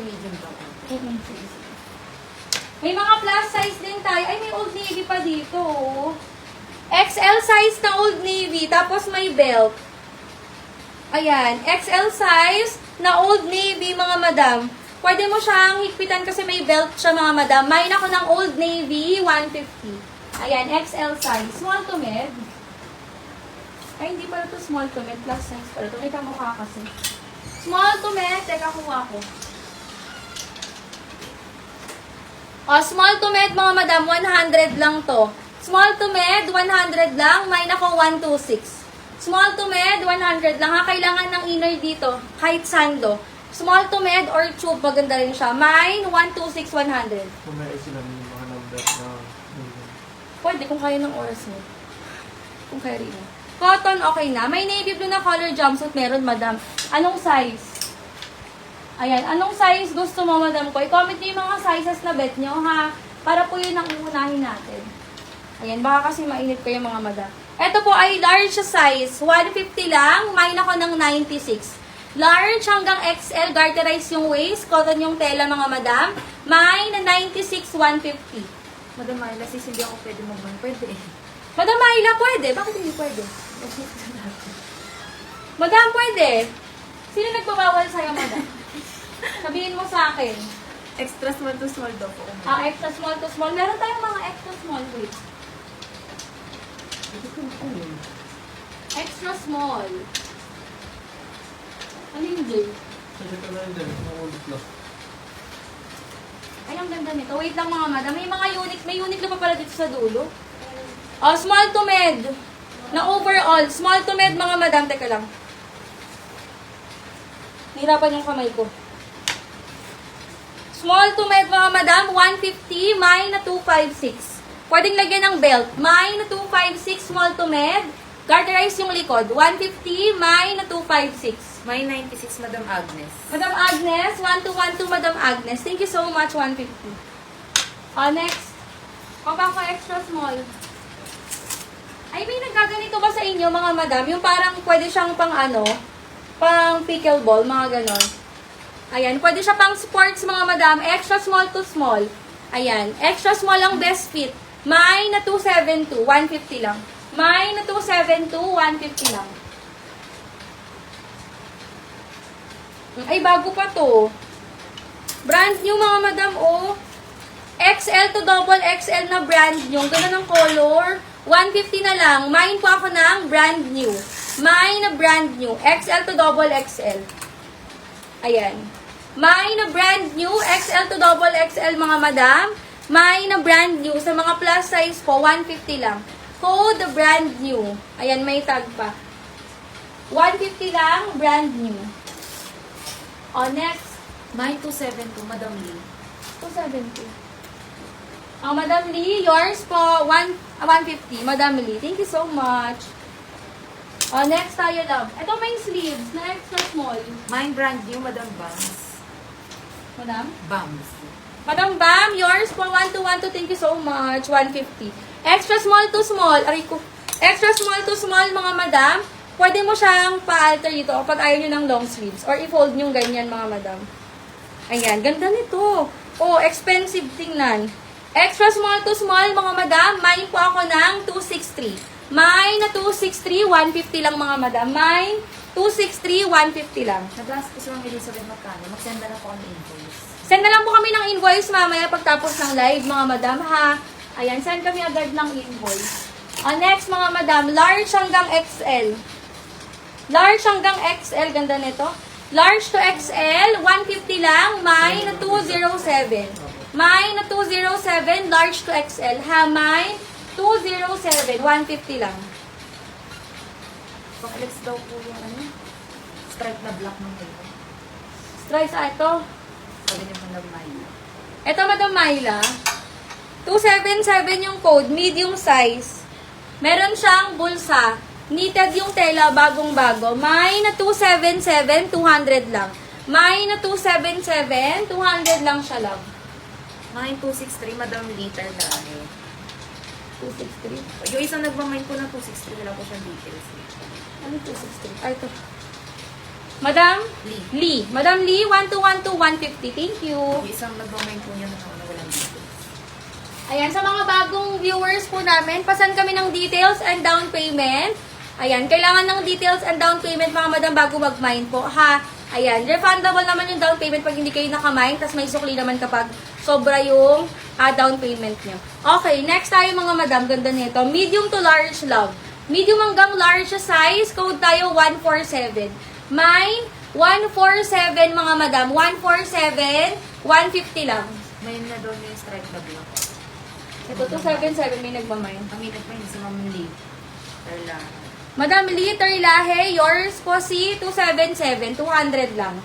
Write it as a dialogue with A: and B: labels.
A: medium daw.
B: Sige, sige. May mga plus size din tayo. Ay, may Old Navy pa dito. Oh. XL size na Old Navy, tapos may belt. Ayan, XL size na Old Navy, mga madam. Pwede mo siyang higpitan kasi may belt siya, mga madam. May ako ng Old Navy, 150. Ayan, XL size. Small to med. Ay, hindi pala to small to med. Plus size pala to. May kamukha kasi. Small to med. Teka, kuha ko. O, small to med, mga madam, 100 lang to. Small to med, 100 lang. May nako 126. Small to med, 100 lang. Ha, kailangan ng inner dito. Kahit sando. Small to med or tube, maganda rin siya. Mine, 126, 100.
C: Kung may sila ng mga number na
B: Pwede kung kaya ng oras mo. Kung kaya rin. Cotton, okay na. May navy blue na color jumpsuit meron, madam. Anong size? Ayan, anong size gusto mo, madam ko? I-comment niyo yung mga sizes na bet nyo, ha? Para po yun ang uunahin natin. Ayan, baka kasi mainit kayo, mga madam. Ito po ay large size. 150 lang. Mine ako ng 96. Large hanggang XL. Garterize yung waist. Cotton yung tela, mga madam. Mine na 96, 150.
A: Madam Myla, sis, hindi ako pwede mag-ban. Pwede eh.
B: Madam Myla, pwede. Bakit hindi pwede? Madam, pwede. Sino nagbabawal sa'yo, madam? Sabihin mo sa akin.
A: Extra small to small daw po.
B: Extra small to small. Meron tayong mga extra small. Wait. Extra small. Ano yung J?
C: kasi ka na rin din, mga ulit lang.
B: Ay, ang ganda nito. Wait lang, mga madam. May mga unique. May unique na pa pala dito sa dulo. Small to med. Na overall. Small to med, mga madam. Teka lang. Hirapan yung kamay ko. Small to med, mga madam. 150. Mine na 256. Pwedeng lagyan ng belt. Mine na 256. Small to med. Garterize yung likod. 150. Mine na 256.
A: May 96, Madam Agnes.
B: Madam Agnes, 1212 Madam Agnes. Thank you so much, 150. Next. Papa ko extra small. Ay, may nagkaganito ba sa inyo, mga madam? Yung parang pwede siyang pang pang pickleball, mga ganon. Ayan, pwede siya pang sports, mga madam. Extra small to small. Ayan, extra small ang best fit. May na 272, 150 lang. May na 272, 150 lang. Ay, bago pa to. Brand new, mga madam, oh. XL to double XL na brand new. Ganun ang color. 150 na lang. Mine po ako ng brand new. Mine na brand new. XL to double XL. Ayan. Mine na brand new. XL to double XL, mga madam. Mine na brand new. Sa mga plus size po, 150 lang. Code brand new. Ayan, may tag pa. 150 lang, brand new. Next.
A: May 272, Madam Lee.
B: 270. Madam Lee, yours po, 150. Madam Lee, thank you so much. Next tayo, love. Ito may sleeves na extra small.
A: Mine brand new, Madam Bams.
B: Madam?
A: Bams.
B: Madam Bam, yours po, 1212. Thank you so much. 150. Extra small to small. Aray ko. Extra small to small, mga madam. Pwede mo siyang pa-alter dito kapag ayaw nyo ng long sleeves. Or i-fold nyo ganyan, mga madam. Ayan, ganda nito. Expensive tingnan. Extra small to small, mga madam. Mine po ako ng 263. Mine na 263, 150 lang, mga madam. Mine, 263, 150 lang.
A: Nag-ask ko si Ma'am Elizabeth magkano. Mag-send na lang po kami invoice.
B: Send na lang po kami ng invoice mamaya pagtapos ng live, mga madam, ha? Ayan, send kami agad ng invoice. Next, mga madam, large hanggang XL. Large hanggang XL, ganda nito. Large to XL, 150 lang. Mine na 207. Mine na 207, large to XL. Ha, mine, 207, 150 lang.
A: Pag-alex daw po yung stripe na black ng paper.
B: Stripes, ito.
A: Sabi niya Madam Myla.
B: Ito, Madam Myla. 277 yung code, medium size. Meron siyang bulsa. Knitted yung tela, bagong-bago. May na 277, 200 lang. May na 277, 200 lang siya lang.
A: Mine 263, Madam Liter dahil.
B: 263.
A: Yung isang nagmamine po ng 263, wala po siyang details.
B: Ano 263? Ay, ito. Madam
A: Lee.
B: Lee. Madam Lee, 1212-150. Thank you.
A: Yung isang nag-comment po niya na walang dito.
B: Ayan, sa mga bagong viewers po namin, pasan kami ng details and down payment. Ayan, kailangan ng details and down payment mga madam bago mag-mine po, ha? Ayan, refundable naman yung down payment pag hindi kayo nakamine, tas may sukli naman kapag sobra yung down payment nyo. Okay, next tayo mga madam, ganda nito. Medium to large love. Medium hanggang large size, code tayo 147. Mine, 147 mga madam, 147, 150 lang.
A: May na daw niya yung strike the block.
B: Ito, 277 may nagmamine.
A: Kami na po yun si Ma'am Lee. Perla.
B: Madam Lee, Terlahe, yours po si 277, 200 lang.